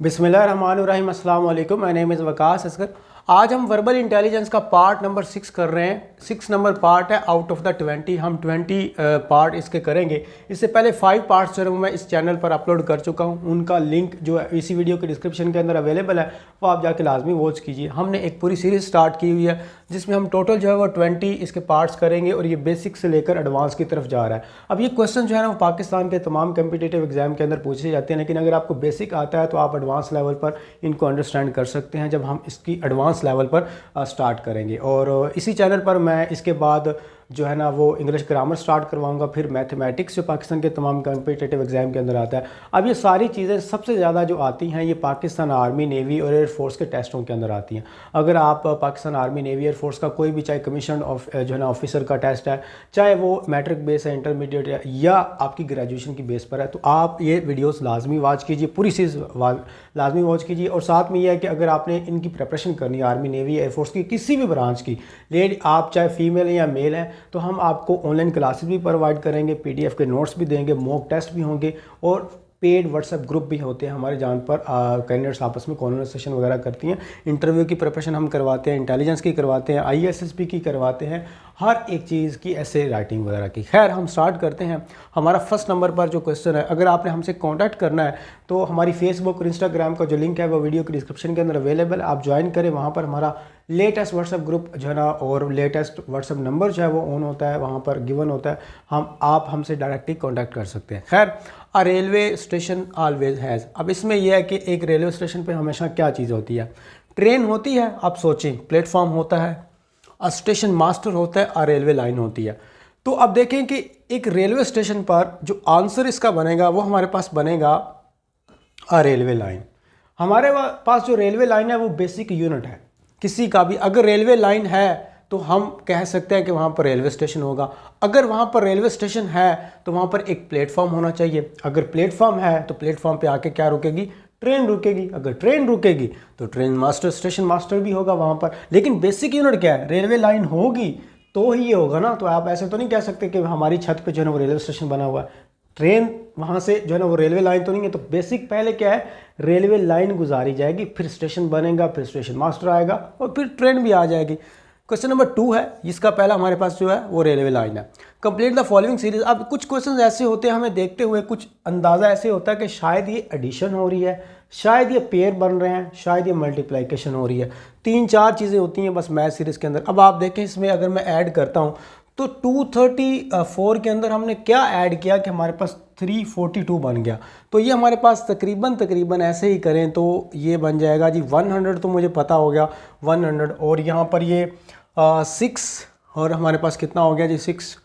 बिस्मिल्लाहिर्रहमानिर्रहीम, अस्सलाम वालेकुम। My name is Waqas Asghar. आज हम वर्बल इंटेलिजेंस का पार्ट नंबर 6 कर रहे हैं। 6 नंबर पार्ट है आउट ऑफ द 20। हम 20 पार्ट इसके करेंगे। इससे पहले 5 पार्ट्स जो मैं इस चैनल पर अपलोड कर चुका हूं, उनका लिंक जो है इसी वीडियो के डिस्क्रिप्शन के अंदर अवेलेबल है, वो आप जाके लाजमी वॉच कीजिए। हमने एक पूरी सीरीज़ स्टार्ट की हुई है जिसमें हम टोटल जो है वो 20 इसके पार्ट्स करेंगे और ये बेसिक से लेकर एडवांस की तरफ जा रहा है। अब ये क्वेश्चन जो है ना वो पाकिस्तान के तमाम कम्पिटिटिव एग्जाम के अंदर पूछे जाते हैं, लेकिन अगर आपको बेसिक आता है तो आप एडवांस लेवल पर इनको अंडरस्टैंड कर सकते हैं जब हम इसकी एडवांस लेवल पर स्टार्ट करेंगे। और इसी चैनल पर मैं इसके बाद जो है ना वो इंग्लिश ग्रामर स्टार्ट करवाऊंगा, फिर मैथमेटिक्स जो पाकिस्तान के तमाम कम्पिटिटिव एग्जाम के अंदर आता है। अब ये सारी चीज़ें सबसे ज़्यादा जो आती हैं ये पाकिस्तान आर्मी, नेवी और एयरफोर्स के टेस्टों के अंदर आती हैं। अगर आप पाकिस्तान आर्मी, नेवी, एयरफोर्स का कोई भी, चाहे कमीशन जो है ना ऑफिसर का टेस्ट है, चाहे वो मैट्रिक बेस है, इंटरमीडिएट है, या आपकी ग्रेजुएशन की बेस पर है, तो आप ये वीडियोस लाजमी वॉच कीजिए, पूरी चीज़ लाजमी वॉच कीजिए। और साथ में ये है कि अगर आपने इनकी प्रिपरेशन करनी है आर्मी, नेवी, एयरफोर्स की किसी भी ब्रांच की, आप चाहे फीमेल हैं या मेल हैं, तो हम आपको ऑनलाइन क्लासेस भी प्रोवाइड करेंगे, पीडीएफ के नोट्स भी देंगे, मॉक टेस्ट भी होंगे और पेड व्हाट्सएप ग्रुप भी होते हैं हमारे जहाँ पर कैंडिडेट्स आपस में कॉन्वर्सेशन वगैरह करती हैं। इंटरव्यू की प्रिपरेशन हम करवाते हैं, इंटेलिजेंस की करवाते हैं, आईएसएसपी की करवाते हैं, हर एक चीज़ की, ऐसे राइटिंग वगैरह की। खैर हम स्टार्ट करते हैं। हमारा फर्स्ट नंबर पर जो क्वेश्चन है, अगर आपने हमसे कांटेक्ट करना है तो हमारी फेसबुक और इंस्टाग्राम का जो लिंक है वो वीडियो के डिस्क्रिप्शन के अंदर अवेलेबल है, आप ज्वाइन करें। वहाँ पर हमारा लेटेस्ट व्हाट्सएप ग्रुप जो है ना और लेटेस्ट व्हाट्सएप नंबर जो है वो ऑन होता है, वहाँ पर गिवन होता है, आप हमसे डायरेक्टली कॉन्टैक्ट कर सकते हैं। खैर, अ रेलवे स्टेशन ऑलवेज हैज़। अब इसमें यह है कि एक रेलवे स्टेशन पे हमेशा क्या चीज़ होती है? ट्रेन होती है, आप सोचें, प्लेटफॉर्म होता है, अ स्टेशन मास्टर होता है, अ रेलवे लाइन होती है। तो अब देखें कि एक रेलवे स्टेशन पर जो आंसर इसका बनेगा वो हमारे पास बनेगा अ रेलवे लाइन। हमारे पास जो रेलवे लाइन है वो बेसिक यूनिट है किसी का भी। अगर रेलवे लाइन है तो हम कह सकते हैं कि वहाँ पर रेलवे स्टेशन होगा। अगर वहाँ पर रेलवे स्टेशन है तो वहाँ पर एक प्लेटफॉर्म होना चाहिए। अगर प्लेटफॉर्म है तो प्लेटफॉर्म पे आके क्या रुकेगी? ट्रेन रुकेगी। अगर ट्रेन रुकेगी तो ट्रेन मास्टर, स्टेशन मास्टर भी होगा वहाँ पर। लेकिन बेसिक यूनिट क्या है? रेलवे लाइन होगी तो ही ये होगा ना। तो आप ऐसे तो नहीं कह सकते कि हमारी छत पे जो है ना वो रेलवे स्टेशन बना हुआ है, ट्रेन वहाँ से जो है ना वो रेलवे लाइन तो नहीं है। तो बेसिक पहले क्या है? रेलवे लाइन गुजारी जाएगी, फिर स्टेशन बनेगा, फिर स्टेशन मास्टर आएगा और फिर ट्रेन भी आ जाएगी। क्वेश्चन नंबर 2 है, इसका पहला हमारे पास जो है वो रेलवे लाइन है। Complete the following series. अब कुछ क्वेश्चन ऐसे होते हैं, हमें देखते हुए कुछ अंदाज़ा ऐसे होता है कि शायद ये एडिशन हो रही है, शायद ये पेयर बन रहे हैं, शायद ये मल्टीप्लिकेशन हो रही है। 3-4 चीज़ें होती हैं बस मैथ सीरीज़ के अंदर। अब आप देखें इसमें अगर मैं ऐड करता हूँ तो 234 के अंदर हमने क्या ऐड किया कि हमारे पास 342 बन गया। तो ये हमारे पास तकरीबन ऐसे ही करें तो ये बन जाएगा जी 100, तो मुझे पता हो गया 100। और यहाँ पर ये 6 और हमारे पास कितना हो गया जी 6,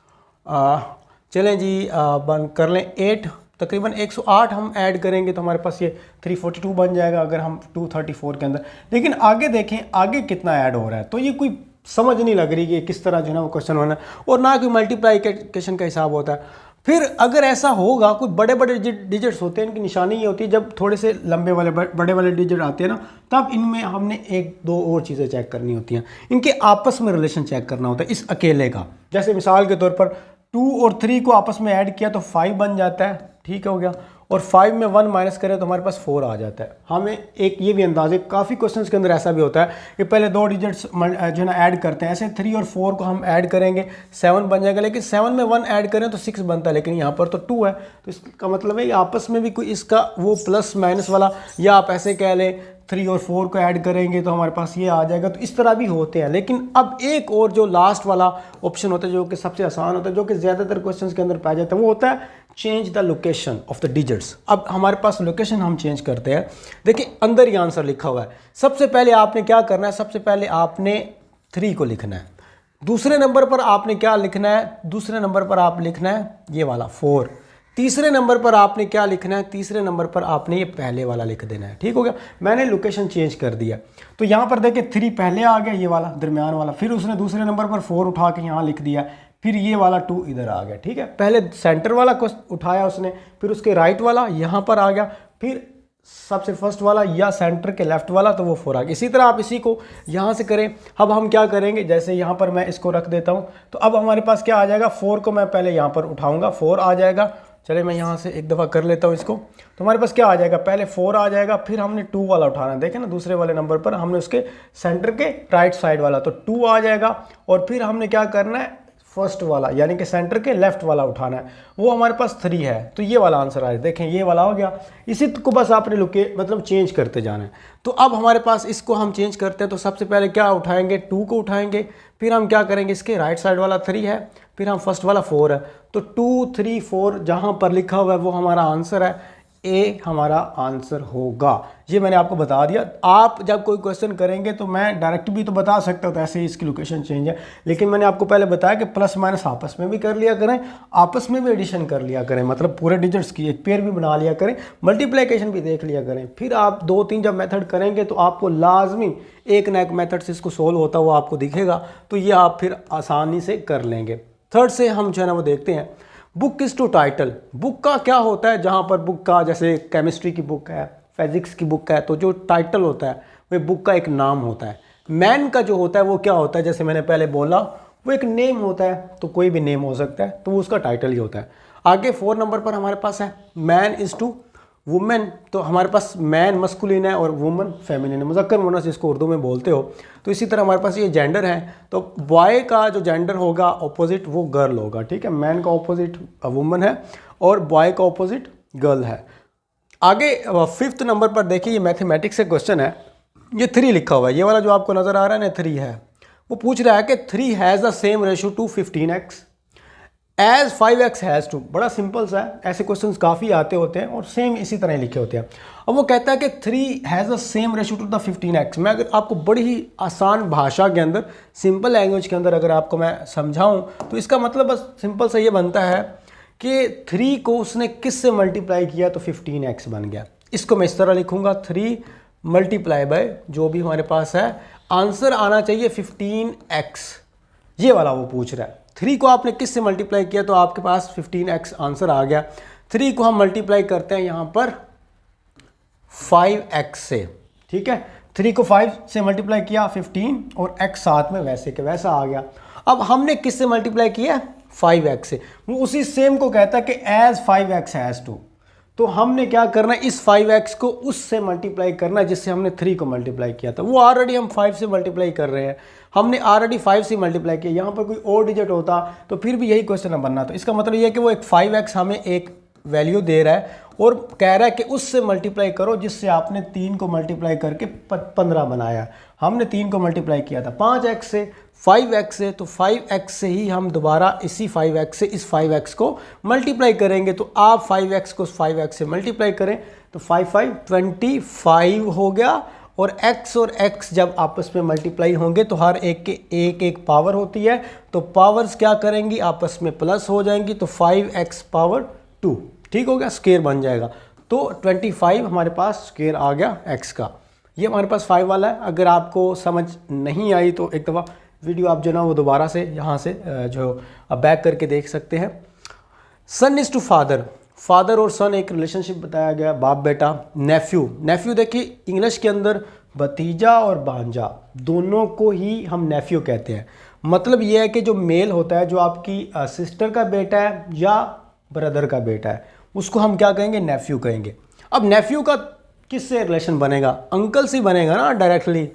चलें जी बन कर लें 8, तकरीबन 108 हम ऐड करेंगे तो हमारे पास ये 342 बन जाएगा अगर हम 234 के अंदर। लेकिन आगे देखें आगे कितना ऐड हो रहा है, तो ये कोई समझ नहीं लग रही कि किस तरह जो है ना वो क्वेश्चन होना है, और ना कोई मल्टीप्लिकेशन का हिसाब होता है। फिर अगर ऐसा होगा, कोई बड़े बड़े डिजिट्स होते हैं, इनकी निशानी ये होती है जब थोड़े से लंबे वाले बड़े वाले डिजिट आते हैं ना, तब इनमें हमने 1-2 और चीज़ें चेक करनी होती हैं। इनके आपस में रिलेशन चेक करना होता है इस अकेले का। जैसे मिसाल के तौर पर 2 और 3 को आपस में ऐड किया तो 5 बन जाता है, ठीक हो गया। और 5 में 1 माइनस करें तो हमारे पास 4 आ जाता है। हमें एक ये भी अंदाजे, काफ़ी क्वेश्चंस के अंदर ऐसा भी होता है कि पहले 2 डिजिट्स जो है ना ऐड करते हैं, ऐसे 3 और 4 को हम ऐड करेंगे 7 बन जाएगा, लेकिन 7 में 1 ऐड करें तो 6 बनता है, लेकिन यहाँ पर तो 2 है। तो इसका मतलब है आपस में भी कोई इसका वो प्लस माइनस वाला, या आप ऐसे कह लें 3 और 4 को ऐड करेंगे तो हमारे पास ये आ जाएगा। तो इस तरह भी होते हैं। लेकिन अब एक और जो लास्ट वाला ऑप्शन होता है जो कि सबसे आसान होता है, जो कि ज़्यादातर क्वेश्चंस के अंदर पाया जाता है, वो होता है change the location of the digits. अब हमारे पास लोकेशन हम चेंज करते हैं। देखिए अंदर ही आंसर लिखा हुआ है। सबसे पहले आपने क्या करना है? सबसे पहले आपने 3 को लिखना है। दूसरे नंबर पर आपने क्या लिखना है? दूसरे नंबर पर आप लिखना है ये वाला 4। तीसरे नंबर पर आपने क्या लिखना है? तीसरे नंबर पर आपने ये पहले वाला लिख देना है, ठीक हो गया। मैंने लोकेशन चेंज कर दिया। तो यहाँ पर देखिए 3 पहले आ गया, ये वाला दरमियान वाला, फिर उसने दूसरे नंबर पर 4 उठा के यहाँ लिख दिया, फिर ये वाला 2 इधर आ गया, ठीक है। पहले सेंटर वाला को उठाया उसने, फिर उसके राइट वाला यहाँ पर आ गया, फिर सबसे फर्स्ट वाला या सेंटर के लेफ्ट वाला, तो वो 4 आ गया। इसी तरह आप इसी को यहाँ से करें। अब हम क्या करेंगे, जैसे यहाँ पर मैं इसको रख देता हूँ, तो अब हमारे पास क्या आ जाएगा? 4 को मैं पहले यहाँ पर उठाऊँगा, 4 आ जाएगा, चले मैं यहाँ से एक दफ़ा कर लेता हूँ इसको। तो हमारे पास क्या आ जाएगा, पहले 4 आ जाएगा, फिर हमने 2 वाला उठाना है, देखें ना दूसरे वाले नंबर पर हमने उसके सेंटर के राइट साइड वाला, तो 2 आ जाएगा। और फिर हमने क्या करना है, फर्स्ट वाला यानी कि सेंटर के लेफ्ट वाला उठाना है, वो हमारे पास 3 है, तो ये वाला आंसर आ रहा है। देखें ये वाला हो गया। इसी को बस आपने मतलब चेंज करते जाना है। तो अब हमारे पास इसको हम चेंज करते हैं, तो सबसे पहले क्या उठाएंगे, 2 को उठाएंगे, फिर हम क्या करेंगे, इसके राइट साइड वाला 3 है, फिर हम फर्स्ट वाला 4 है, तो 2 3 4 जहाँ पर लिखा हुआ है वो हमारा आंसर है, ए हमारा आंसर होगा। ये मैंने आपको बता दिया। आप जब कोई क्वेश्चन करेंगे तो मैं डायरेक्ट भी तो बता सकता हूँ, तो ऐसे ही इसकी लोकेशन चेंज है, लेकिन मैंने आपको पहले बताया कि प्लस माइनस आपस में भी कर लिया करें, आपस में भी एडिशन कर लिया करें, मतलब पूरे डिजिट्स की एक पेयर भी बना लिया करें, मल्टीप्लिकेशन भी देख लिया करें। फिर आप 2-3 जब मेथड करेंगे तो आपको लाजमी एक ना एक मेथड से इसको सोल्व होता हुआ आपको दिखेगा, तो ये आप फिर आसानी से कर लेंगे। थर्ड से हम जो है ना वो देखते हैं, book is to title. Book का क्या होता है, जहाँ पर बुक का जैसे केमिस्ट्री की बुक है, फिजिक्स की बुक है, तो जो टाइटल होता है वो बुक का एक नाम होता है। मैन का जो होता है वो क्या होता है, जैसे मैंने पहले बोला वो एक नेम होता है, तो कोई भी नेम हो सकता है, तो वो उसका टाइटल ही होता है। आगे 4 नंबर पर हमारे पास है मैन इज़ टू वुमेन, तो हमारे पास मैन मस्कुलिन है और वुमन फेमिनिन है, मुज़क्कर मुअन्नस जिसको उर्दू में बोलते हो। तो इसी तरह हमारे पास ये जेंडर है, तो बॉय का जो जेंडर होगा ऑपोजिट वो गर्ल होगा, ठीक है। मैन का ऑपोजिट वुमन है और बॉय का ऑपोजिट गर्ल है। आगे 5th नंबर पर देखिए, ये मैथमेटिक्स से क्वेश्चन है, ये 3 लिखा हुआ है, ये वाला जो आपको नज़र आ रहा है ना 3 है, वो पूछ रहा है कि 3 has the same ratio to 15x as 5x has to. बड़ा सिंपल सा है, ऐसे क्वेश्चंस काफ़ी आते होते हैं और सेम इसी तरह लिखे होते हैं। अब वो कहता है कि 3 has the same ratio to the 15x। मैं अगर आपको बड़ी ही आसान भाषा के अंदर, सिंपल लैंग्वेज के अंदर अगर आपको मैं समझाऊं, तो इसका मतलब बस सिंपल सा ये बनता है कि 3 को उसने किस से मल्टीप्लाई किया तो 15x बन गया। इसको मैं इस तरह लिखूँगा, 3 मल्टीप्लाई बाय जो भी हमारे पास है, आंसर आना चाहिए 15x, ये वाला वो पूछ रहा है। 3 को आपने किस से मल्टीप्लाई किया तो आपके पास 15x आंसर आ गया। 3 को हम मल्टीप्लाई करते हैं यहाँ पर 5x से, ठीक है। 3 को 5 से मल्टीप्लाई किया 15 और x साथ में वैसे के वैसा आ गया। अब हमने किस से मल्टीप्लाई किया, 5x से, वो उसी सेम को कहता है कि एज 5x हैज़ टू। तो हमने क्या करना है, इस 5x को उससे मल्टीप्लाई करना है जिससे हमने 3 को मल्टीप्लाई किया था। वो ऑलरेडी हम 5 से मल्टीप्लाई कर रहे हैं, हमने ऑलरेडी 5 से मल्टीप्लाई किया। यहाँ पर कोई और डिजिट होता तो फिर भी यही क्वेश्चन बनना। तो इसका मतलब ये है कि वो एक 5x हमें एक वैल्यू दे रहा है और कह रहा है कि उससे मल्टीप्लाई करो जिससे आपने 3 को मल्टीप्लाई करके 15 बनाया। हमने 3 को मल्टीप्लाई किया था 5x से, 5x से, तो 5x से ही हम दोबारा इसी 5x से इस 5x को मल्टीप्लाई करेंगे। तो आप 5x को 5x से मल्टीप्लाई करें तो 5 5 25 हो गया। और x जब आपस में मल्टीप्लाई होंगे तो हर एक के एक पावर होती है, तो पावर्स क्या करेंगी, आपस में प्लस हो जाएंगी, तो 5x पावर 2, ठीक हो गया, स्क्वायर बन जाएगा। तो 25 हमारे पास स्क्वायर आ गया x का। ये हमारे पास 5 वाला है। अगर आपको समझ नहीं आई तो एक दफ़ा वीडियो आप जो ना वो दोबारा से यहाँ से जो बैक करके देख सकते हैं। सन इज़ टू फादर, फादर और सन एक रिलेशनशिप बताया गया, बाप बेटा। नेफ्यू देखिए इंग्लिश के अंदर भतीजा और भांजा दोनों को ही हम नेफ्यू कहते हैं। मतलब ये है कि जो मेल होता है, जो आपकी सिस्टर का बेटा है या ब्रदर का बेटा है, उसको हम क्या कहेंगे, नेफ्यू कहेंगे। अब नेफ्यू का किससे रिलेशन बनेगा, अंकल से बनेगा ना डायरेक्टली,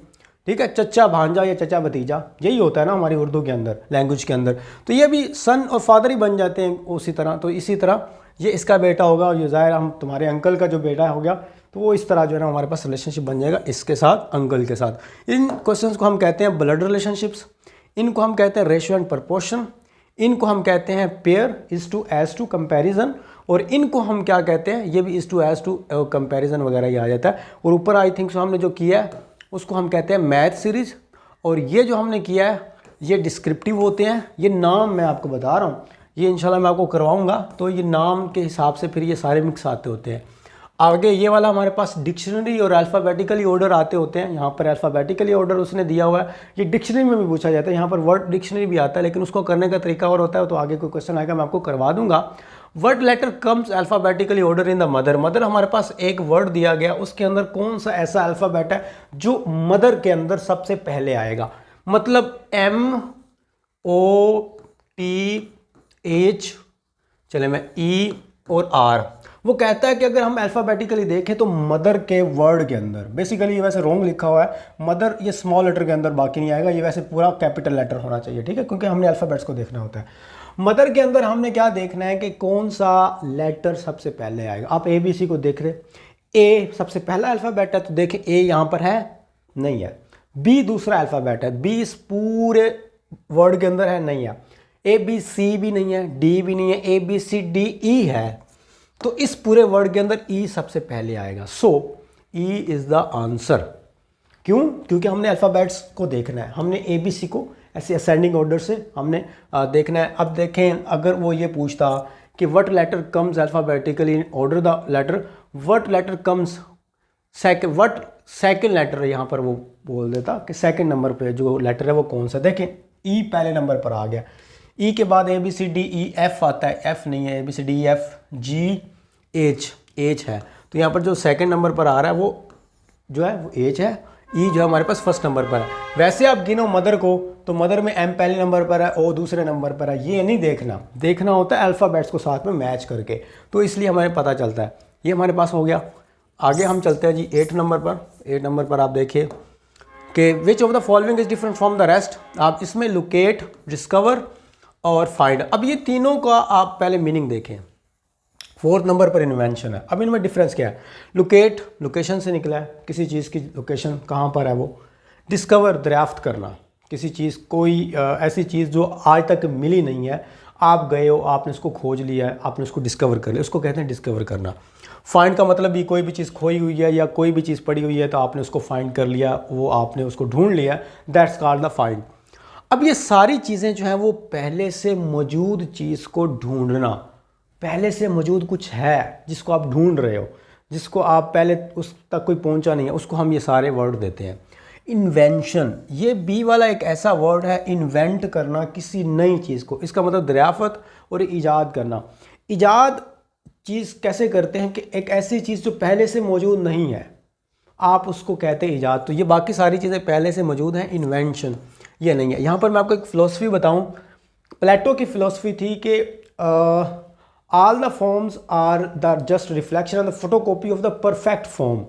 ठीक है। चचा भांजा या चचा भतीजा, यही होता है ना हमारी उर्दू के अंदर, लैंग्वेज के अंदर। तो ये भी सन और फादर ही बन जाते हैं उसी तरह। तो इसी तरह ये इसका बेटा होगा और ये ज़ाहिर हम तुम्हारे अंकल का जो बेटा हो गया, तो वो इस तरह जो है ना हमारे पास रिलेशनशिप बन जाएगा इसके साथ, अंकल के साथ। इन क्वेश्चंस को हम कहते हैं ब्लड रिलेशनशिप्स, इनको हम कहते हैं रेशियो एंड प्रपोर्शन, इनको हम कहते हैं pair is to as to comparison, और इनको हम क्या कहते हैं, ये भी is to as to comparison वगैरह ये आ जाता है। और ऊपर आई थिंक हमने जो किया है उसको हम कहते हैं मैथ सीरीज़, और ये जो हमने किया है ये डिस्क्रिप्टिव होते हैं। ये नाम मैं आपको बता रहा हूँ, ये इंशाल्लाह मैं आपको करवाऊँगा, तो ये नाम के हिसाब से फिर ये सारे मिक्स आते होते हैं। आगे ये वाला हमारे पास डिक्शनरी और अल्फ़ाबेटिकली ऑर्डर आते होते हैं। यहाँ पर अल्फ़ाबेटिकली ऑर्डर उसने दिया हुआ है, ये डिक्शनरी में भी पूछा जाता है। यहाँ पर वर्ड डिक्शनरी भी आता है, लेकिन उसको करने का तरीका और होता है, तो आगे कोई क्वेश्चन आएगा मैं आपको करवा दूंगा। Word letter comes alphabetically order in the mother. Mother हमारे पास एक वर्ड दिया गया, उसके अंदर कौन सा ऐसा अल्फ़ाबेट है जो मदर के अंदर सबसे पहले आएगा। मतलब MOTH, चले मैं और आर। वो कहता है कि अगर हम अल्फ़ाबेटिकली देखें तो मदर के वर्ड के अंदर, बेसिकली ये वैसे रॉन्ग लिखा हुआ है, मदर ये स्मॉल लेटर के अंदर बाकी नहीं आएगा, ये वैसे पूरा कैपिटल लेटर होना चाहिए, ठीक है, क्योंकि हमने अल्फ़ाबेट्स को देखना होता है। मदर के अंदर हमने क्या देखना है कि कौन सा लेटर सबसे पहले आएगा। आप ए बी सी को देख रहे, ए सबसे पहला अल्फ़ाबेट है तो देखें ए यहाँ पर है, नहीं है। बी दूसरा अल्फ़ाबेट है, बी इस पूरे वर्ड के अंदर है, नहीं है। ए बी सी भी नहीं है, डी भी नहीं है, ए बी सी डी ई है, तो इस पूरे वर्ड के अंदर ई सबसे पहले आएगा। सो ई इज़ द आंसर। क्यों? क्योंकि हमने अल्फ़ाबेट्स को देखना है, हमने ए बी सी को ऐसे असेंडिंग ऑर्डर से हमने देखना है। अब देखें, अगर वो ये पूछता कि what letter comes alphabetically in order the letter, what letter comes second, what second letter, यहाँ पर वो बोल देता कि सेकंड नंबर पे जो लेटर है वो कौन सा। देखें ई पहले नंबर पर आ गया, ई के बाद A B C D E F आता है, एफ नहीं है, A B C D F G H, H है, तो यहाँ पर जो सेकंड नंबर पर आ रहा है वो जो है वो एच है, ई जो है हमारे पास फर्स्ट नंबर पर है। वैसे आप गिनो मदर को तो मदर में एम पहले नंबर पर है, ओ दूसरे नंबर पर है, ये नहीं देखना, देखना होता है अल्फ़ाबेट्स को साथ में मैच करके, तो इसलिए हमें पता चलता है। ये हमारे पास हो गया। आगे हम चलते हैं जी 8 नंबर पर। 8 नंबर पर आप देखिए कि which of the following is different from the rest. आप इसमें लोकेट, डिस्कवर और फाइंड, अब ये तीनों का आप पहले मीनिंग देखें। 4th नंबर पर इन्वेंशन है। अब इनमें डिफरेंस क्या है? लोकेट लोकेशन से निकला है, किसी चीज़ की लोकेशन कहाँ पर है वो। डिस्कवर दरियाफ्त करना, किसी चीज़, कोई ऐसी चीज़ जो आज तक मिली नहीं है, आप गए हो, आपने उसको खोज लिया है, आपने उसको डिस्कवर कर लिया, उसको कहते हैं डिस्कवर करना। फाइंड का मतलब भी कोई भी चीज़ खोई हुई है या कोई भी चीज़ पड़ी हुई है तो आपने उसको फाइंड कर लिया, वो आपने उसको ढूंढ लिया, दैट्स कॉल्ड द फाइंड। अब ये सारी चीज़ें जो हैं वो पहले से मौजूद चीज़ को ढूंढना, पहले से मौजूद कुछ है जिसको आप ढूंढ रहे हो, जिसको आप पहले उस तक कोई पहुंचा नहीं है, उसको हम ये सारे वर्ड देते हैं। इन्वेंशन, ये बी वाला एक ऐसा वर्ड है, इन्वेंट करना किसी नई चीज़ को, इसका मतलब दरियाफ़त और ईजाद करना। ईजाद चीज़ कैसे करते हैं कि एक ऐसी चीज़ जो पहले से मौजूद नहीं है, आप उसको कहते हैं ईजाद। तो ये बाकी सारी चीज़ें पहले से मौजूद हैं, इन्वेंशन ये नहीं है। यहाँ पर मैं आपको एक फ़िलासफ़ी बताऊँ, प्लेटो की फ़िलासफ़ी थी कि all the forms are the just reflection of the photocopy of the perfect form.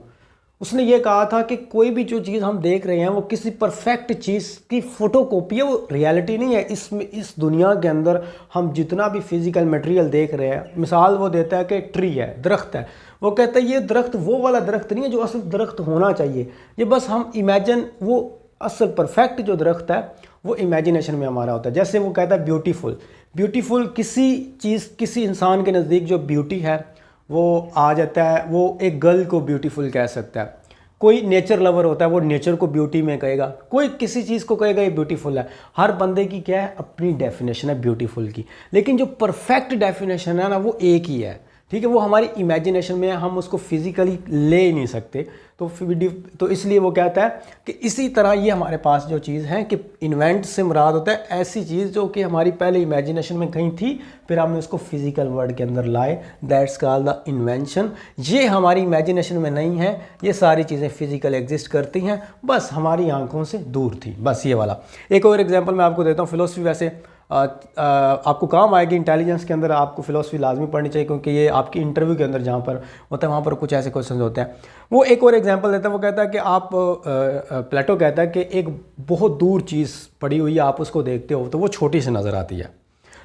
उसने ये कहा था कि कोई भी जो चीज़ हम देख रहे हैं वो किसी परफेक्ट चीज़ की फ़ोटोकॉपी है, वो रियलिटी नहीं है। इसमें इस दुनिया के अंदर हम जितना भी फिज़िकल मटेरियल देख रहे हैं, मिसाल वो देता है कि ट्री है, दरख्त है, वो कहता है ये दरख्त वो वाला दरख्त नहीं है जो असल दरख्त होना चाहिए, ये बस हम इमेजिन, वो असल परफेक्ट जो दरख्त है वो इमेजिनेशन में हमारा होता है। जैसे वो कहता है ब्यूटीफुल, ब्यूटीफुल किसी चीज़, किसी इंसान के नज़दीक जो ब्यूटी है वो आ जाता है, वो एक गर्ल को ब्यूटीफुल कह सकता है। कोई नेचर लवर होता है वो नेचर को ब्यूटी में कहेगा, कोई किसी चीज़ को कहेगा ये ब्यूटीफुल है। हर बंदे की क्या है, अपनी डेफिनेशन है ब्यूटीफुल की, लेकिन जो परफेक्ट डेफिनेशन है ना वो एक ही है, ठीक है, वो हमारी इमेजिनेशन में है, हम उसको फिज़िकली ले ही नहीं सकते। तो इसलिए वो कहता है कि इसी तरह ये हमारे पास जो चीज़ है कि इन्वेंट से मुराद होता है ऐसी चीज़ जो कि हमारी पहले इमेजिनेशन में कहीं थी, फिर हमने उसको फिज़िकल वर्ल्ड के अंदर लाए, दैट्स कॉल्ड द इन्वेंशन। ये हमारी इमेजिनेशन में नहीं है, ये सारी चीज़ें फिज़िकल एग्जिस्ट करती हैं, बस हमारी आंखों से दूर थी, बस ये वाला। एक और एग्जाम्पल मैं आपको देता हूँ। फ़िलासफ़ी वैसे आपको काम आएगी, इंटेलिजेंस के अंदर आपको फ़िलासफ़ी लाजमी पढ़नी चाहिए, क्योंकि ये आपकी इंटरव्यू के अंदर जहाँ पर होता है वहाँ पर कुछ ऐसे क्वेश्चन होते हैं। वो एक और एग्जांपल देता है, वो कहता है कि आप प्लेटो कहता है कि एक बहुत दूर चीज़ पड़ी हुई है, आप उसको देखते हो तो वो छोटी सी नज़र आती है,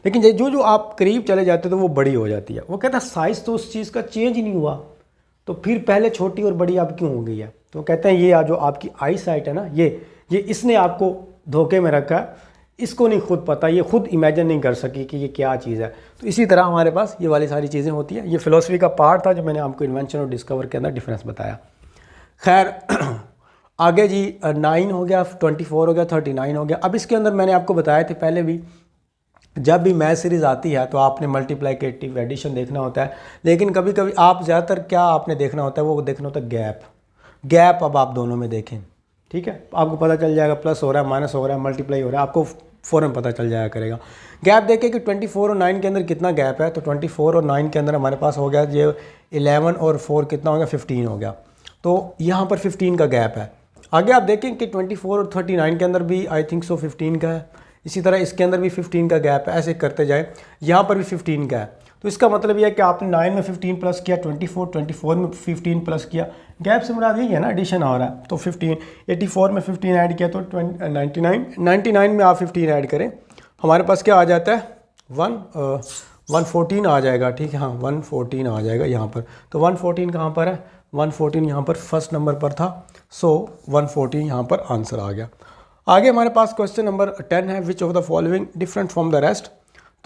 लेकिन जो आप करीब चले जाते हो तो वो बड़ी हो जाती है। वो कहता है साइज़ तो उस चीज़ का चेंज ही नहीं हुआ, तो फिर पहले छोटी और बड़ी आप क्यों हो गई है? तो कहते हैं ये जो आपकी आई साइट है ना, ये इसने आपको धोखे में रखा है, इसको नहीं खुद पता, ये खुद इमेजिन नहीं कर सकी कि ये क्या चीज़ है। तो इसी तरह हमारे पास ये वाली सारी चीज़ें होती हैं। ये फ़िलासफ़ी का पार्ट था जो मैंने आपको इन्वेंशन और डिस्कवर के अंदर डिफरेंस बताया। खैर आगे जी 9 हो गया, 24 हो गया, 39 हो गया। अब इसके अंदर मैंने आपको बताए थे पहले भी, जब भी मैथ सीरीज़ आती है तो आपने मल्टीप्लिकेटिव एडिशन देखना होता है, लेकिन कभी कभी आप ज़्यादातर क्या आपने देखना होता है, वो देखना होता है गैप। अब आप दोनों में देखें, ठीक है, आपको पता चल जाएगा प्लस हो रहा है, माइनस हो रहा है, मल्टीप्लाई हो रहा है, आपको फ़ौरन पता चल जाया करेगा। गैप देखें कि 24 और 9 के अंदर कितना गैप है, तो 24 और 9 के अंदर हमारे पास हो गया ये 11 और 4 कितना हो गया, 15 हो गया, तो यहाँ पर 15 का गैप है। आगे आप देखें कि 24 और 39 के अंदर भी आई थिंक सो 15 का है, इसी तरह इसके अंदर भी 15 का गैप है, ऐसे करते जाए, यहाँ पर भी 15 का है। तो इसका मतलब यह है कि आपने 9 में 15 प्लस किया 24 में 15 प्लस किया, गैप से मुराद यही है ना, एडिशन हो रहा है। तो 15 84 में 15 ऐड किया तो 99 में आप 15 ऐड करें, हमारे पास क्या आ जाता है 114 आ जाएगा। ठीक है, हाँ 114 आ जाएगा यहाँ पर। तो 114 कहाँ पर है, 114 यहाँ पर फर्स्ट नंबर पर था, सो 114 यहाँ पर आंसर आ गया। आगे हमारे पास क्वेश्चन नंबर 10 है, which of the following different from the rest.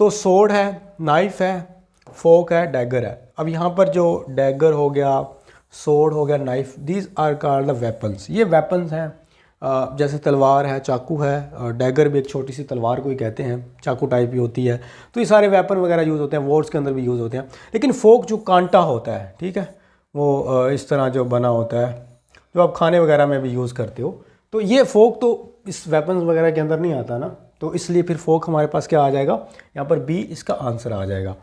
तो सोर्ड है, नाइफ है, फोक है, डैगर है। अब यहाँ पर जो डैगर हो गया, सोर्ड हो गया, knife, these are called the weapons. ये वेपन्स हैं, जैसे तलवार है, चाकू है, डैगर भी एक छोटी सी तलवार को ही कहते हैं, चाकू टाइप भी होती है। तो ये सारे वेपन वगैरह यूज़ होते हैं, वॉर्स के अंदर भी यूज़ होते हैं। लेकिन फोक जो कांटा होता है, ठीक है, वो इस तरह जो बना होता है, जो आप खाने वगैरह में भी यूज़ करते हो, तो ये फोक तो इस वेपन्स वगैरह के अंदर नहीं आता ना, तो इसलिए फिर फोक हमारे पास क्या आ जाएगा, यहाँ पर बी इसका आंसर आ जाएगा।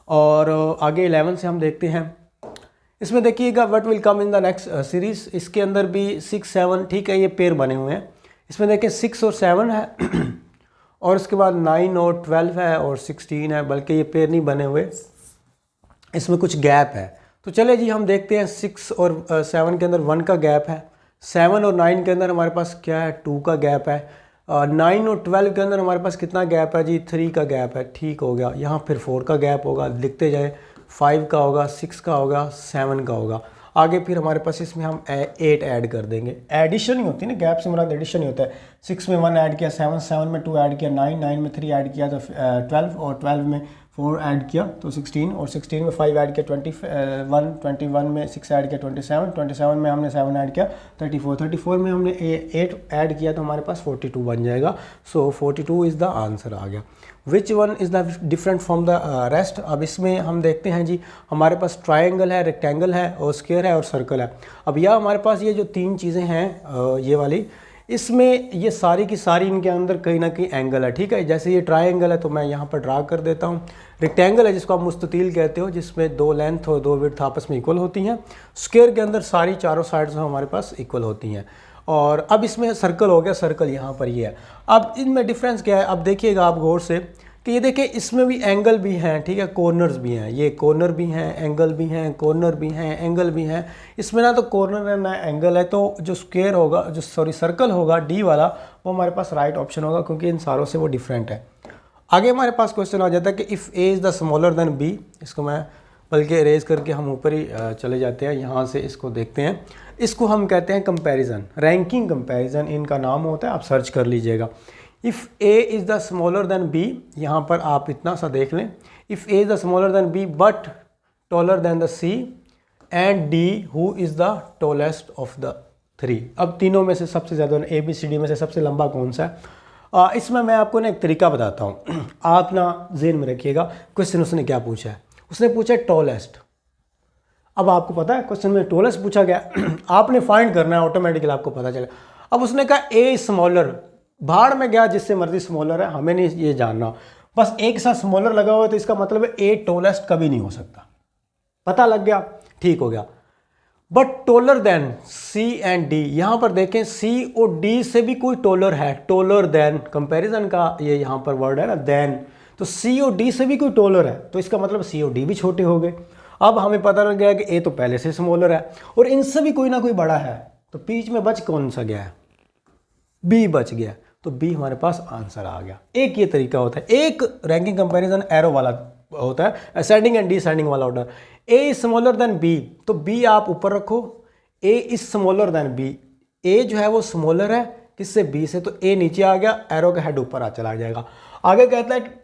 और आगे 11 से हम देखते हैं, इसमें देखिएगा what will come in the next series. इसके अंदर भी 6 7, ठीक है, ये पेयर बने हुए हैं। इसमें देखिए 6 और 7 है और उसके बाद 9 और 12 है और 16 है, बल्कि ये पेयर नहीं बने हुए, इसमें कुछ गैप है। तो चले जी हम देखते हैं 6 और 7 के अंदर 1 का गैप है, 7 और 9 के अंदर हमारे पास क्या है 2 का गैप है, 9 और 12 के अंदर हमारे पास कितना गैप है जी 3 का गैप है। ठीक हो गया, यहाँ फिर 4 का गैप होगा, लिखते जाए, 5 का होगा, 6 का होगा, 7 का होगा। आगे फिर हमारे पास इसमें हम 8 ऐड कर देंगे, एडिशन ही होती है ना, गैप से मुराद एडिशन ही होता है। 6 में 1 ऐड किया, 7 में 2 ऐड किया, 9 में 3 ऐड किया तो 12, और 12 में 4 ऐड किया तो 16, और 16 में 5 ऐड किया 21 में 6 ऐड किया 27 में हमने 7 ऐड किया 34 में हमने 8 ऐड किया तो हमारे पास 42 बन जाएगा। सो 42 इज़ द आंसर आ गया। विच one is the different from the rest. अब इसमें हम देखते हैं जी, हमारे पास ट्रायंगल है, रेक्टेंगल है और स्क्वायर है और सर्कल है। अब यह हमारे पास ये जो 3 चीज़ें हैं ये वाली, इसमें ये सारी की सारी इनके अंदर कहीं ना कहीं एंगल है। ठीक है, जैसे ये ट्रायंगल है तो मैं यहाँ पर ड्रा कर देता हूँ। रेक्टेंगल है जिसको आप मुस्ततील कहते हो, जिसमें 2 लेंथ और 2 विड्थ आपस में इक्वल होती हैं। स्क्वायर के अंदर सारी चारों साइड्स हमारे पास इक्वल होती हैं। और अब इसमें सर्कल हो गया, सर्कल यहाँ पर ये है। अब इनमें डिफरेंस क्या है, अब देखिएगा आप गौर से कि ये देखिए इसमें भी एंगल भी हैं, ठीक है, कॉर्नर्स भी हैं, ये कॉर्नर भी हैं, एंगल भी हैं, कॉर्नर भी हैं, एंगल भी हैं। इसमें ना तो कॉर्नर है ना एंगल है, तो जो स्क्वायर होगा, जो सर्कल होगा डी वाला, वो हमारे पास राइट ऑप्शन होगा, क्योंकि इन सारों से वो डिफरेंट है। आगे हमारे पास क्वेश्चन आ जाता है कि if A is the smaller than B. इसको मैं बल्कि इरेज करके हम ऊपर ही चले जाते हैं, यहाँ से इसको देखते हैं। इसको हम कहते हैं कंपैरिजन, रैंकिंग कंपैरिजन इनका नाम होता है, आप सर्च कर लीजिएगा। If A is the smaller than B, यहाँ पर आप इतना सा देख लें, if A is the smaller than B but taller than the C and D who is the tallest of the 3। अब तीनों में से सबसे ज़्यादा ABCD में से सबसे लंबा कौन सा है? इसमें मैं आपको ना एक तरीका बताता हूँ, आप ना ज़हन में रखिएगा। क्वेश्चन उसने क्या पूछा है, उसने पूछा टॉलेस्ट। अब आपको पता है क्वेश्चन में टॉलेस्ट पूछा गया, आपने फाइंड करना है, ऑटोमेटिकली आपको पता चलेगा। अब उसने कहा ए स्मॉलर, भाड़ में गया जिससे मर्जी स्मॉलर है, हमें नहीं ये जानना, बस एक साथ स्मॉलर लगा हुआ है तो इसका मतलब है ए टॉलेस्ट कभी नहीं हो सकता। पता लग गया, ठीक हो गया। But taller than C and D, यहां पर देखें सी और डी से भी कोई टोलर है, टोलर देन, कंपैरिजन का ये यहां पर वर्ड है ना देन, तो सी और डी से भी कोई टोलर है, तो इसका मतलब सी और डी भी छोटे हो गए। अब हमें पता लग गया कि ए तो पहले से स्मॉलर है और इनसे भी कोई ना कोई बड़ा है, तो बीच में बच कौन सा गया है, बी बच गया, तो बी हमारे पास आंसर आ गया। एक ये तरीका होता है, एक रैंकिंग कंपैरिजन एरो वाला होता है, असेंडिंग एंड डिसेंडिंग वाला order. A is smaller than B, तो बी आप ऊपर रखो, A is smaller than B, A जो है वो स्मॉलर है किससे, बी से, तो ए नीचे आ गया, एरो का हेड ऊपर आ चला जाएगा। आगे कहता है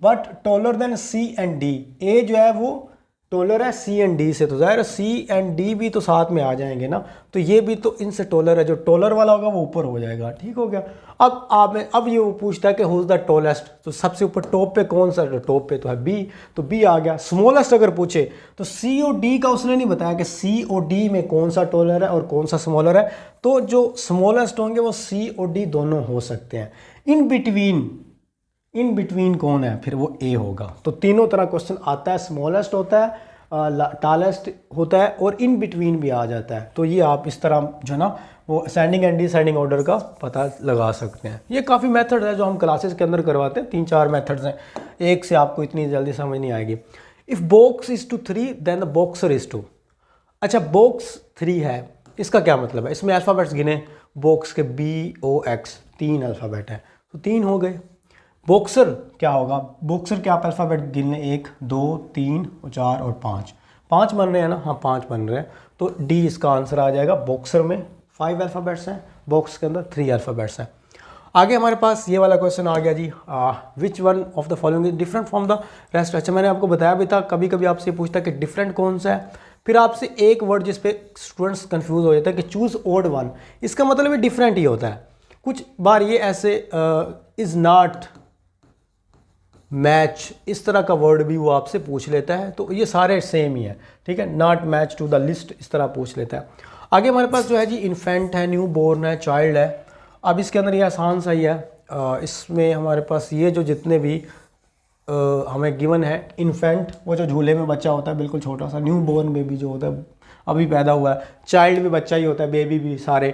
but taller than C and D, A जो है वो टोलर है सी एंड डी से, तो ज़ाहिर सी एंड डी भी तो साथ में आ जाएंगे ना, तो ये भी तो इनसे टोलर है, जो टोलर वाला होगा वो ऊपर हो जाएगा। ठीक हो गया। अब ये वो पूछता है कि हु इज़ द टोलेस्ट, तो सबसे ऊपर टॉप पे कौन सा, टॉप पे तो है बी, तो बी आ गया। स्मॉलेस्ट अगर पूछे तो सी और डी का उसने नहीं बताया कि सी और डी में कौन सा टोलर है और कौन सा स्मॉलर है, तो जो स्मॉलेस्ट होंगे वो सी और डी दोनों हो सकते हैं। इन बिटवीन कौन है, फिर वो ए होगा। तो तीनों तरह क्वेश्चन आता है, स्मॉलेस्ट होता है, टालेस्ट होता है और इन बिटवीन भी आ जाता है। तो ये आप इस तरह जो है ना वो असेंडिंग एंड डिसेंडिंग ऑर्डर का पता लगा सकते हैं। ये काफ़ी मेथड है जो हम क्लासेस के अंदर करवाते हैं, 3-4 मेथड्स हैं, एक से आपको इतनी जल्दी समझ नहीं आएगी। If box is to 3 then the boxer is 2। अच्छा बॉक्स 3 है, इसका क्या मतलब है? इसमें अल्फ़ाबेट्स गिने, बॉक्स के BOX 3 अल्फ़ाबेट है तो 3 हो गए। बॉक्सर क्या होगा? बॉक्सर के आप अल्फ़ाबेट गिन लें, 1 2 3 और 4 और 5, 5 बन रहे हैं ना? हाँ 5 बन रहे हैं, तो डी इसका आंसर आ जाएगा। बॉक्सर में 5 अल्फ़ाबेट्स हैं, बॉक्स के अंदर 3 अल्फ़ाबेट्स हैं। आगे हमारे पास ये वाला क्वेश्चन आ गया जी, which one of the following is different from the rest. अच्छा मैंने आपको बताया भी था, कभी कभी आपसे पूछता है कि डिफरेंट कौन सा है, फिर आपसे एक वर्ड जिस पे स्टूडेंट्स कंफ्यूज हो जाता है कि चूज ओड वन, इसका मतलब है डिफरेंट ही होता है। कुछ बार ये ऐसे इज नॉट मैच, इस तरह का वर्ड भी वो आपसे पूछ लेता है, तो ये सारे सेम ही है, ठीक है। Not match to the list, इस तरह पूछ लेता है। आगे हमारे पास जो है जी इन्फेंट है, न्यू बोर्न है, चाइल्ड है। अब इसके अंदर ये आसान सा ही है, इसमें हमारे पास ये जो जितने भी हमें गिवन है, इन्फेंट वो जो झूले में बच्चा होता है बिल्कुल छोटा सा, न्यू बोर्न बेबी जो होता है अभी पैदा हुआ है, चाइल्ड भी बच्चा ही होता है, बेबी भी सारे,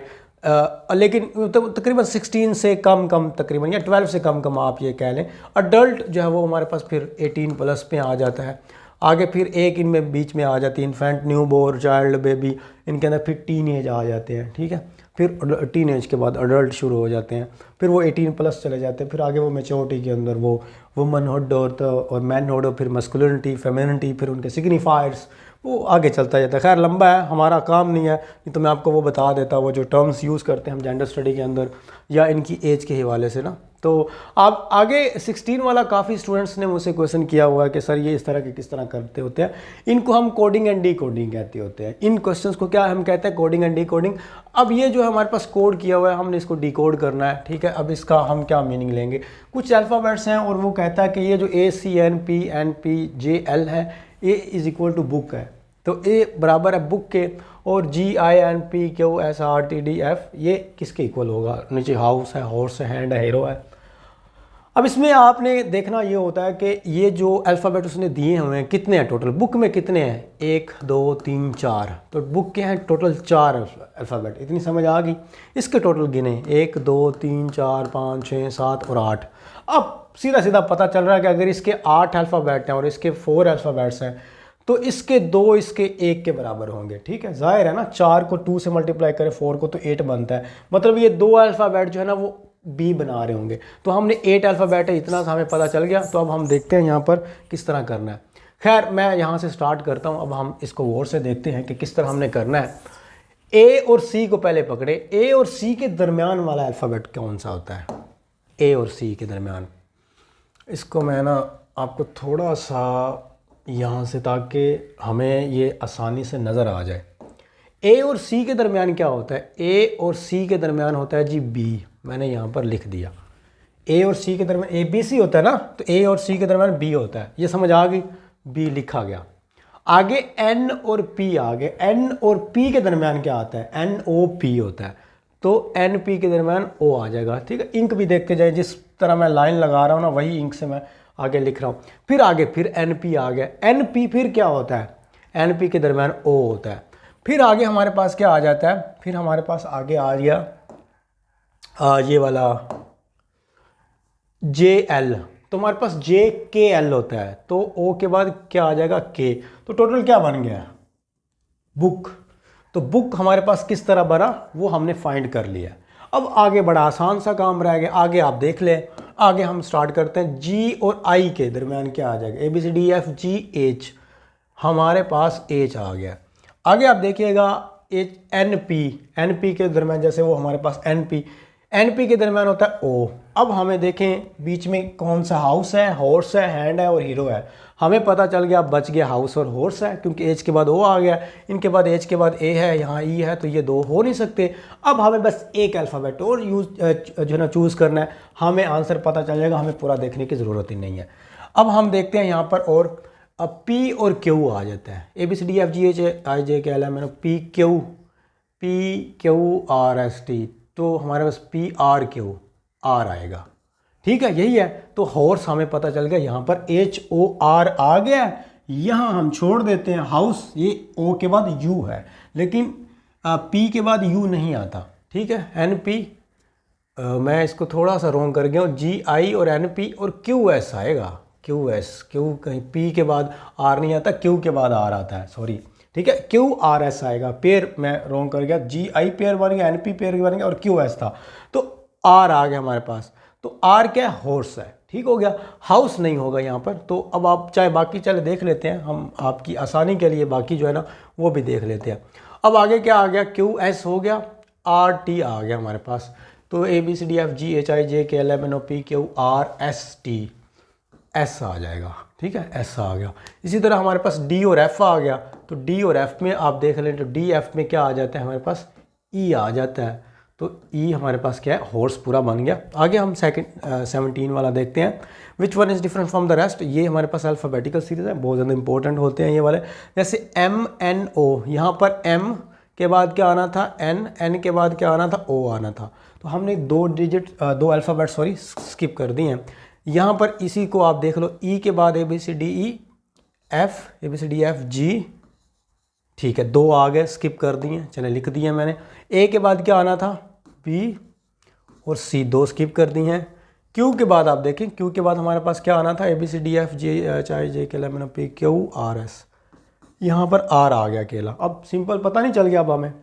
लेकिन तकरीबन 16 से कम तकरीबन, या 12 से कम आप ये कह लें। अडल्ट जो है वो हमारे पास फिर 18 प्लस पे आ जाता है। आगे फिर एक इनमें बीच में आ जाती है infant, new born, child, baby, इनके अंदर फिर टीन एज आ जाते हैं, ठीक है। फिर टीन एज के बाद अडल्ट शुरू हो जाते हैं, फिर वो 18 प्लस चले जाते हैं, फिर आगे वो मेच्योरिटी के अंदर वो वुमनहुड और मैनहुड, और फिर मस्कुलिनिटी, फेमिनिटी, फिर उनके सिग्निफायर्स, वो आगे चलता जाता है। खैर लंबा है, हमारा काम नहीं है, नहीं तो मैं आपको वो बता देता, वो जो टर्म्स यूज़ करते हैं हम जेंडर स्टडी के अंदर या इनकी एज के हवाले से ना। तो आप आगे 16 वाला काफ़ी स्टूडेंट्स ने मुझसे क्वेश्चन किया हुआ है कि सर ये इस तरह के किस तरह करते होते हैं, इनको हम कोडिंग एंड डी कोडिंग कहते होते हैं। इन क्वेश्चंस को क्या हम कहते हैं? Coding and D coding. अब ये जो है हमारे पास कोड किया हुआ है, हमने इसको डी कोड करना है, ठीक है। अब इसका हम क्या मीनिंग लेंगे? कुछ अल्फ़ाबेट्स हैं और वो कहता है कि ये जो ACNPNPJL है, A is equal to book है, तो ए बराबर है बुक के, और GINPQSRTDF ये किसके इक्वल होगा? नीचे हाउस है, हॉर्स है, हैंड है, हीरो है। अब इसमें आपने देखना ये होता है कि ये जो अल्फ़ाबेट उसने दिए हुए हैं कितने हैं टोटल, बुक में कितने हैं? 1 2 3 4, तो बुक के हैं टोटल 4 अल्फ़ाबेट। इतनी समझ आ गई? इसके टोटल गिने 1 2 3 4 5 6 7 और 8। अब सीधा सीधा पता चल रहा है कि अगर इसके 8 अल्फ़ाबेट हैं और इसके 4 अल्फ़ाबेट्स हैं, तो इसके 2 इसके 1 के बराबर होंगे, ठीक है। जाहिर है ना, 4 को 2 से मल्टीप्लाई करें 4 को तो 8 बनता है, मतलब ये 2 अल्फ़ाबेट जो है ना वो बी बना रहे होंगे। तो हमने 8 अल्फ़ाबेट है, इतना सा हमें पता चल गया। तो अब हम देखते हैं यहाँ पर किस तरह करना है। खैर मैं यहाँ से स्टार्ट करता हूँ, अब हम इसको गौर से देखते हैं कि किस तरह हमने करना है। ए और सी को पहले पकड़े, ए और सी के दरमियान वाला अल्फ़ाबेट कौन सा होता है? ए और सी के दरमियान, इसको मैं ना आपको थोड़ा सा यहाँ से, ताकि हमें ये आसानी से नज़र आ जाए। ए और सी के दरमियान क्या होता है? ए और सी के दरमियान होता है जी बी, मैंने यहाँ पर लिख दिया। ए और सी के दरमियान ABC होता है ना, तो ए और सी के दरमियान बी होता है, ये समझ आ गई? बी लिखा गया। आगे N और P आ गए, N और P के दरमियान क्या आता है? NOP होता है, तो NP के दरमियान O आ जाएगा, ठीक है। इंक भी देखते जाए, जिस तरह मैं लाइन लगा रहा हूँ ना वही इंक से मैं आगे लिख रहा हूँ। फिर आगे फिर NP आ गया, NP फिर क्या होता है? NP के दरमियान O होता है। फिर आगे हमारे पास क्या आ जाता है? फिर हमारे पास आगे आ गया ये वाला JL, तो हमारे पास JKL होता है, तो O के बाद क्या आ जाएगा? K, तो टोटल क्या बन गया? बुक। तो बुक हमारे पास किस तरह बना वो हमने फाइंड कर लिया। अब आगे बड़ा आसान सा काम रह गया, आगे आप देख लें। आगे हम स्टार्ट करते हैं, G और I के दरमियान क्या आ जाएगा? ABCDEFGH, हमारे पास H आ गया। आगे आप देखिएगा NP के दरमियान, जैसे वो हमारे पास NP के दरमियान होता है O। अब हमें देखें बीच में कौन सा हाउस है, हॉर्स है, हैंड है और हीरो है। हमें पता चल गया, बच गया हाउस और हॉर्स है, क्योंकि H के बाद O आ गया, इनके बाद H के बाद A है, यहाँ E है, तो ये 2 हो नहीं सकते। अब हमें बस एक अल्फ़ाबेट और जो है ना चूज़ करना है, हमें आंसर पता चल जाएगा, हमें पूरा देखने की ज़रूरत ही नहीं है। अब हम देखते हैं यहाँ पर, और अब P और Q आ जाता है, ABCDEFGHIJKLM PQRST, तो हमारे पास PRQR आएगा, ठीक है, यही है। तो हॉर्स हमें पता चल गया, यहाँ पर HOR आ गया। यहाँ हम छोड़ देते हैं हाउस, ये O के बाद U है, लेकिन P के बाद U नहीं आता, ठीक है। NP मैं इसको थोड़ा सा रॉन्ग कर गया हूँ, GI और NP और QS आएगा, क्यू एस, क्यू कहीं पी के बाद आर नहीं आता, क्यू के बाद आर आता है, सॉरी, ठीक है, क्यू आर एस आएगा, पेयर मैं रॉन्ग कर गया, जी आई पेयर बन गया, एन पी पेयर बन गया और क्यू एस था, तो आर आ गया हमारे पास। तो आर क्या है, हॉर्स है, ठीक हो गया, हाउस नहीं होगा यहाँ पर। तो अब आप चाहे बाकी चले देख लेते हैं, हम आपकी आसानी के लिए बाकी जो है ना वो भी देख लेते हैं। अब आगे क्या आ गया, क्यू एस हो गया, आर टी आ गया हमारे पास, तो A B C D F G H I J K L M N O P Q R S T, S आ जाएगा, ठीक है, एस आ गया। इसी तरह हमारे पास डी और एफ आ गया, तो डी और एफ में आप देख लें तो डी एफ में क्या आ जाता है हमारे पास, ई आ जाता है, तो ई हमारे पास क्या है, हॉर्स पूरा बन गया। आगे हम सेकंड 17 वाला देखते हैं, विच one is different from the rest. ये हमारे पास अल्फ़ाबेटिकल सीरीज़ है, बहुत ज़्यादा इंपॉर्टेंट होते हैं ये वाले, जैसे एम एन ओ, यहाँ पर एम के बाद क्या आना था, एन, एन के बाद क्या आना था, ओ आना था, तो हमने दो अल्फ़ाबेट सॉरी स्किप कर दिए हैं। यहाँ पर इसी को आप देख लो, ई के बाद A B C D E F, A B C D F G, ठीक है, दो आ गए, स्किप कर दिए, चले लिख दिए मैंने। ए के बाद क्या आना था, बी और सी, दो स्किप कर दिए हैं। क्यू के बाद आप देखें, क्यू के बाद हमारे पास क्या आना था, A B C D F G H I J K L M N O P Q R S, यहाँ पर आर आ गया अकेला। अब सिंपल पता नहीं चल गया अब हमें,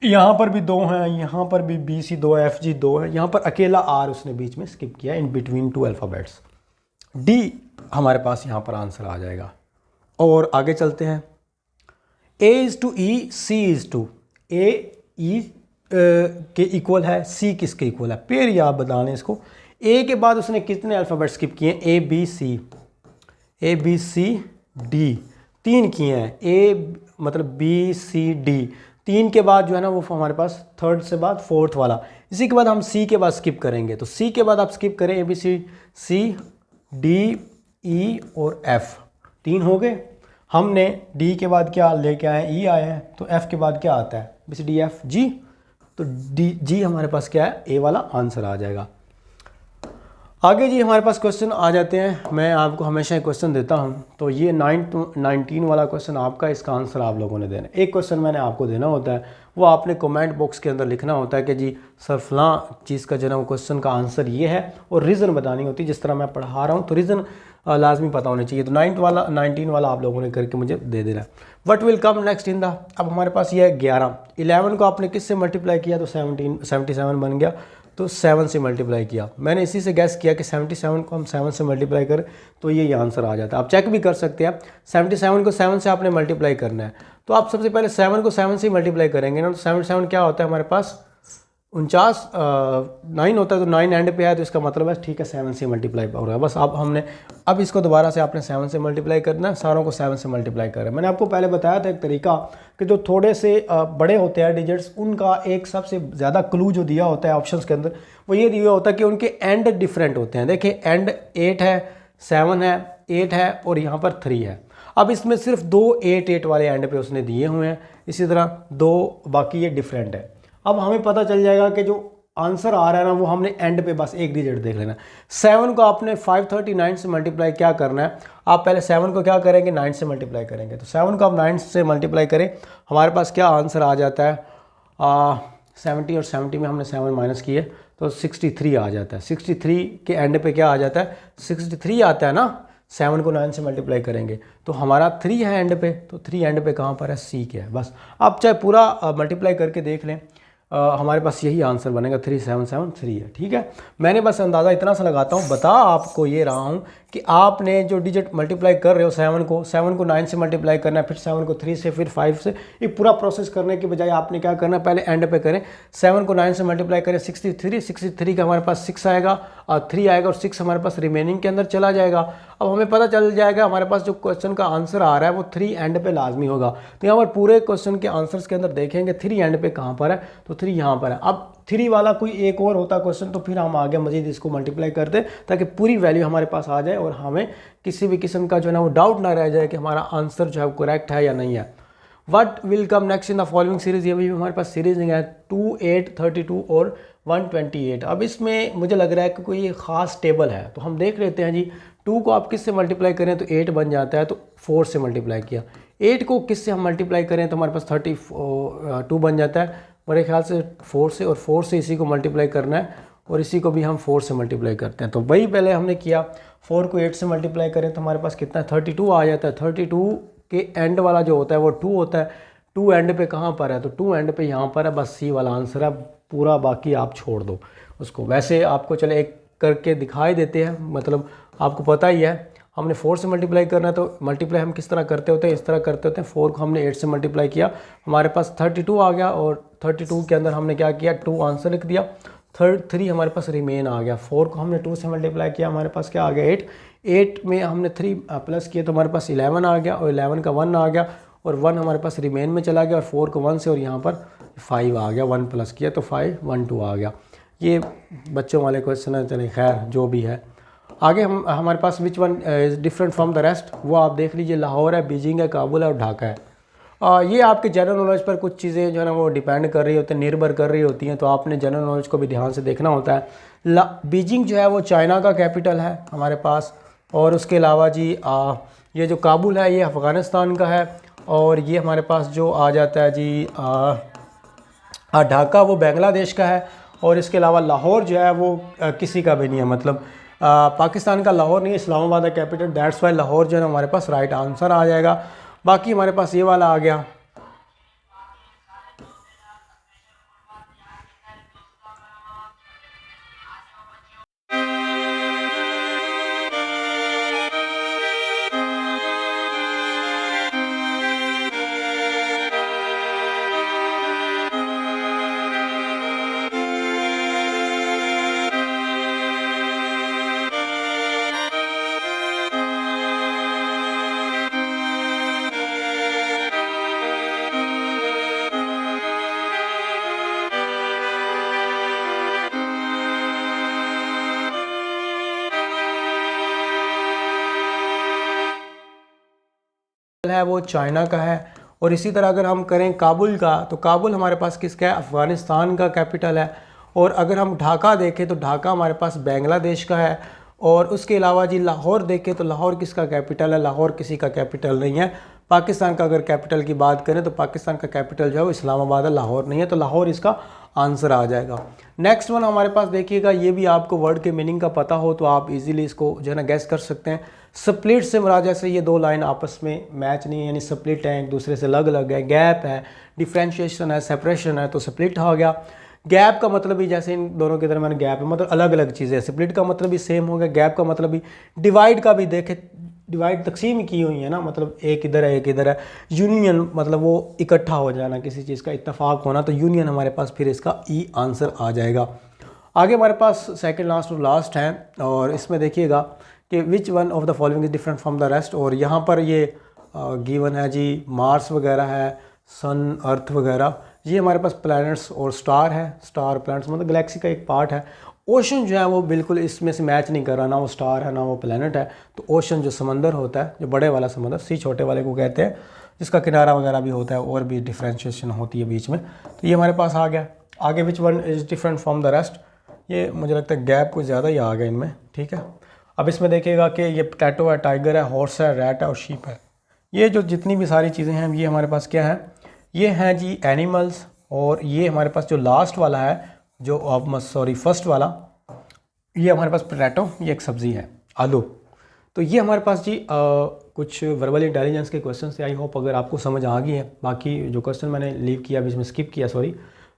यहाँ पर भी दो हैं, यहाँ पर भी बी सी दो, एफ जी दो है, यहाँ पर अकेला आर उसने बीच में स्किप किया, in between two alphabets. D हमारे पास यहाँ पर आंसर आ जाएगा। और आगे चलते हैं, A is to E, C is to, A E के इक्वल है, सी किसके इक्वल है, पेयर या आप बता लें इसको। ए के बाद उसने कितने अल्फ़ाबेट स्किप किए हैं, A B C, A B C D, तीन किए हैं, ए मतलब बी सी डी, तीन के बाद जो है ना वो हमारे पास थर्ड से बाद फोर्थ वाला, इसी के बाद हम सी के बाद स्किप करेंगे, तो सी के बाद आप स्किप करें, ए बी सी सी डी ई और एफ, तीन हो गए। हमने डी के बाद क्या लेके आए, ई आए हैं, तो एफ के बाद क्या आता है, B C D F G, तो डी जी हमारे पास क्या है, ए वाला आंसर आ जाएगा। आगे जी हमारे पास क्वेश्चन आ जाते हैं, मैं आपको हमेशा एक क्वेश्चन देता हूं, तो ये 19 वाला क्वेश्चन आपका, इसका आंसर आप लोगों ने देना। एक क्वेश्चन मैंने आपको देना होता है, वो आपने कमेंट बॉक्स के अंदर लिखना होता है कि जी सर फलां चीज़ का जो है वो क्वेश्चन का आंसर ये है, और रीज़न बतानी होती है, जिस तरह मैं पढ़ा रहा हूँ तो रीज़न लाजमी पता होना चाहिए। तो 19 वाला आप लोगों ने करके मुझे दे देना। What will come next in the, अब हमारे पास ये है 11, 11 को आपने किससे मल्टीप्लाई किया, तो 77 बन गया, तो 7 से मल्टीप्लाई किया। मैंने इसी से गैस किया कि 77 को हम 7 से मल्टीप्लाई करें तो ये आंसर आ जाता है। आप चेक भी कर सकते हैं, 77 को 7 से आपने मल्टीप्लाई करना है, तो आप सबसे पहले 7 को 7 से मल्टीप्लाई करेंगे ना, तो 77 क्या होता है हमारे पास, 49 9 होता है, तो 9 एंड पे है, तो इसका मतलब है ठीक है 7 से मल्टीप्लाई हो रहा है। बस अब इसको दोबारा से आपने 7 से मल्टीप्लाई करना है, सारों को 7 से मल्टीप्लाई कर रहे हैं। मैंने आपको पहले बताया था एक तरीका कि जो थोड़े से बड़े होते हैं डिजिट्स, उनका एक सबसे ज़्यादा क्लू जो दिया होता है ऑप्शंस के अंदर, वो ये दिया होता है कि उनके एंड डिफरेंट होते हैं। देखिए एंड 8 है, 7 है, 8 है और यहाँ पर 3 है। अब इसमें सिर्फ 2 8 वाले एंड पे उसने दिए हुए हैं, इसी तरह 2 बाकी ये डिफरेंट है। अब हमें पता चल जाएगा कि जो आंसर आ रहा है ना वो हमने एंड पे बस एक डिजिट देख लेना। 7 को आपने 539 से मल्टीप्लाई क्या करना है, आप पहले 7 को क्या करेंगे, 9 से मल्टीप्लाई करेंगे। तो 7 को आप 9 से मल्टीप्लाई करें, हमारे पास क्या आंसर आ जाता है, 70 और 70 में हमने 7 माइनस किए तो 63 आ जाता है। 63 के एंड पे क्या आ जाता है, 63 आता है ना, 7 को 9 से मल्टीप्लाई करेंगे तो हमारा 3 है एंड पे, तो 3 एंड पे कहाँ पर है, सी के है। बस आप चाहे पूरा मल्टीप्लाई करके देख लें, हमारे पास यही आंसर बनेगा, 3773 है। ठीक है, मैंने बस अंदाज़ा इतना सा लगाता हूँ, बता आपको ये रहा हूँ कि आपने जो डिजिट मल्टीप्लाई कर रहे हो 7 को 9 से मल्टीप्लाई करना है, फिर 7 को 3 से, फिर 5 से, ये पूरा प्रोसेस करने के बजाय आपने क्या करना है, पहले एंड पे करें, 7 को 9 से मल्टीप्लाई करें, 63 का हमारे पास 6 आएगा और 3 आएगा और 6 हमारे पास रिमेनिंग के अंदर चला जाएगा। अब हमें पता चल जाएगा हमारे पास जो क्वेश्चन का आंसर आ रहा है वो 3 एंड पे लाजमी होगा। तो यहाँ पर पूरे क्वेश्चन के आंसर्स के अंदर देखेंगे 3 एंड पे कहाँ पर है, तो 3 यहाँ पर है। अब 3 वाला कोई एक और होता क्वेश्चन तो फिर हम आगे मजीद इसको मल्टीप्लाई करते ताकि पूरी वैल्यू हमारे पास आ जाए और हमें किसी भी किस्म का जो है ना वो डाउट ना रह जाए कि हमारा आंसर जो है वो करेक्ट है या नहीं है। What will come next in the following series, ये भी हमारे पास सीरीज नहीं है, 2, 8, 32 और 128। अब इसमें मुझे लग रहा है कि कोई ख़ास टेबल है, तो हम देख लेते हैं जी। 2 को आप किस से मल्टीप्लाई करें तो 8 बन जाता है, तो 4 से मल्टीप्लाई किया। 8 को किस से हम मल्टीप्लाई करें तो हमारे पास 32 बन जाता है, मेरे ख्याल से 4 से, और 4 से इसी को मल्टीप्लाई करना है और इसी को भी हम 4 से मल्टीप्लाई करते हैं। तो वही पहले हमने किया, 4 को 8 से मल्टीप्लाई करें तो हमारे पास कितना है 32 आ जाता है। 32 के एंड वाला जो होता है वो 2 होता है। 2 एंड पे कहाँ पर है, तो 2 एंड पे यहाँ पर है, बस सी वाला आंसर है पूरा, बाकी आप छोड़ दो उसको। वैसे आपको चले एक करके दिखाई देते हैं, मतलब आपको पता ही है हमने 4 से मल्टीप्लाई करना है, तो मल्टीप्लाई हम किस तरह करते होते हैं, इस तरह करते होते हैं। 4 को हमने 8 से मल्टीप्लाई किया, हमारे पास 32 आ गया, और 32 के अंदर हमने क्या किया 2 आंसर लिख दिया, 3 हमारे पास रिमेन आ गया। 4 को हमने 2 से मल्टीप्लाई किया, हमारे पास क्या आ गया 8 में हमने 3 प्लस किया तो हमारे पास 11 आ गया, और 11 का 1 आ गया, और 1 हमारे पास रिमेन में चला गया, और 4 को 1 से, और यहाँ पर 5 आ गया, 1 प्लस किया तो 5 1 2 आ गया। ये बच्चों वाले क्वेश्चन है, चले खैर जो भी है। आगे हमारे पास which one is different from the rest, वो आप देख लीजिए, लाहौर है, बीजिंग है, काबुल है और ढाका है। ये आपके जनरल नॉलेज पर कुछ चीज़ें जो है ना वो डिपेंड कर रही होती हैं, निर्भर कर रही होती हैं, तो आपने जनरल नॉलेज को भी ध्यान से देखना होता है। बीजिंग जो है वो चाइना का कैपिटल है हमारे पास, और उसके अलावा जी ये जो काबुल है ये अफ़गानिस्तान का है, और ये हमारे पास जो आ जाता है जी ढाका वो बांग्लादेश का है, और इसके अलावा लाहौर जो है वो किसी का भी नहीं है, मतलब पाकिस्तान का लाहौर नहीं है, इस्लामाबाद है कैपिटल, दैट्स वाई लाहौर जो है हमारे पास राइट आंसर आ जाएगा। बाकी हमारे पास ये वाला आ गया, है वो चाइना का है। और इसी तरह अगर हम करें काबुल का, तो काबुल हमारे पास किसका है, अफ़गानिस्तान का कैपिटल है। और अगर हम ढाका देखें तो ढाका हमारे पास बांग्लादेश का है। और उसके अलावा जी लाहौर देखें तो लाहौर किसका कैपिटल है, लाहौर किसी का कैपिटल नहीं है। पाकिस्तान का अगर कैपिटल की बात करें तो पाकिस्तान का कैपिटल जो है वो इस्लामाबाद है, लाहौर नहीं है, तो लाहौर इसका आंसर आ जाएगा। नेक्स्ट वन हमारे पास देखिएगा, ये भी आपको वर्ड के मीनिंग का पता हो तो आप इजीली इसको जो है ना गैस कर सकते हैं। स्प्लिट से मुराद, जैसे ये दो लाइन आपस में मैच नहीं है, यानी स्प्लिट है, एक दूसरे से अलग अलग है। गैप है, डिफ्रेंशिएशन है, सेपरेशन है, तो स्प्लिट हो गया। गैप का मतलब भी जैसे इन दोनों के दरमियान गैप है, मतलब अलग अलग चीज़ें। स्प्लिट का मतलब भी सेम हो गया, गैप का मतलब भी। डिवाइड का भी देखे, डिवाइड तकसीम की हुई है ना, मतलब एक इधर है एक इधर है। यूनियन मतलब वो इकट्ठा हो जाना, किसी चीज़ का इत्तेफाक होना, तो यूनियन हमारे पास फिर इसका ई आंसर आ जाएगा। आगे हमारे पास सेकंड लास्ट और लास्ट है, और इसमें देखिएगा कि विच one of the following is different from the rest. और यहाँ पर ये गिवन है जी, मार्स वगैरह है, सन, अर्थ वगैरह, ये हमारे पास प्लैनेट्स और स्टार है। स्टार प्लैनेट्स मतलब गैलेक्सी का एक पार्ट है। ओशन जो है वो बिल्कुल इसमें से मैच नहीं कर रहा, ना वो स्टार है ना वो प्लैनेट है। तो ओशन जो समंदर होता है, जो बड़े वाला समंदर, सी छोटे वाले को कहते हैं, जिसका किनारा वगैरह भी होता है, और भी डिफ्रेंशिएशन होती है बीच में। तो ये हमारे पास आ गया। आगे विच one is different from the rest, ये मुझे लगता है गैप कुछ ज़्यादा ही आ गया इनमें, ठीक है। अब इसमें देखिएगा कि ये पोटैटो है, टाइगर है, हॉर्स है, रैट है और शीप है। ये जो जितनी भी सारी चीज़ें हैं ये हमारे पास क्या है, ये हैं जी एनिमल्स। और ये हमारे पास जो लास्ट वाला है, जो सॉरी फर्स्ट वाला, ये हमारे पास पोटैटो, ये एक सब्ज़ी है, आलू। तो ये हमारे पास जी कुछ वर्बल इंटेलिजेंस के क्वेश्चन थे। आई होप अगर आपको समझ आ गई है। बाकी जो क्वेश्चन मैंने लीव किया, बीच में स्किप किया सॉरी,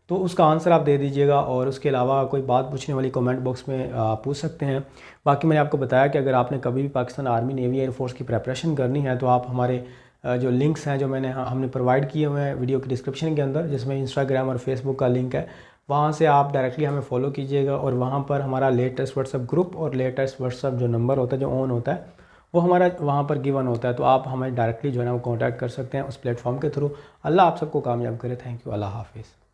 तो उसका आंसर आप दे दीजिएगा। और उसके अलावा कोई बात पूछने वाली कमेंट बॉक्स में पूछ सकते हैं। बाकी मैंने आपको बताया कि अगर आपने कभी भी पाकिस्तान आर्मी, नेवी, एयरफोर्स की प्रिपरेशन करनी है तो आप हमारे जो लिंक्स हैं जो हमने प्रोवाइड किए हुए हैं वीडियो के डिस्क्रिप्शन के अंदर, जिसमें इंस्टाग्राम और फेसबुक का लिंक है, वहाँ से आप डायरेक्टली हमें फॉलो कीजिएगा। और वहाँ पर हमारा लेटेस्ट व्हाट्सएप ग्रुप और लेटेस्ट व्हाट्सएप जो नंबर होता है, जो ऑन होता है, वो हमारा वहाँ पर गिवन होता है। तो आप हमें डायरेक्टली जो है ना वो कॉन्टैक्ट कर सकते हैं उस प्लेटफॉर्म के थ्रू। अल्लाह आप सबको कामयाब करे। Thank you. अल्लाह हाफिज़।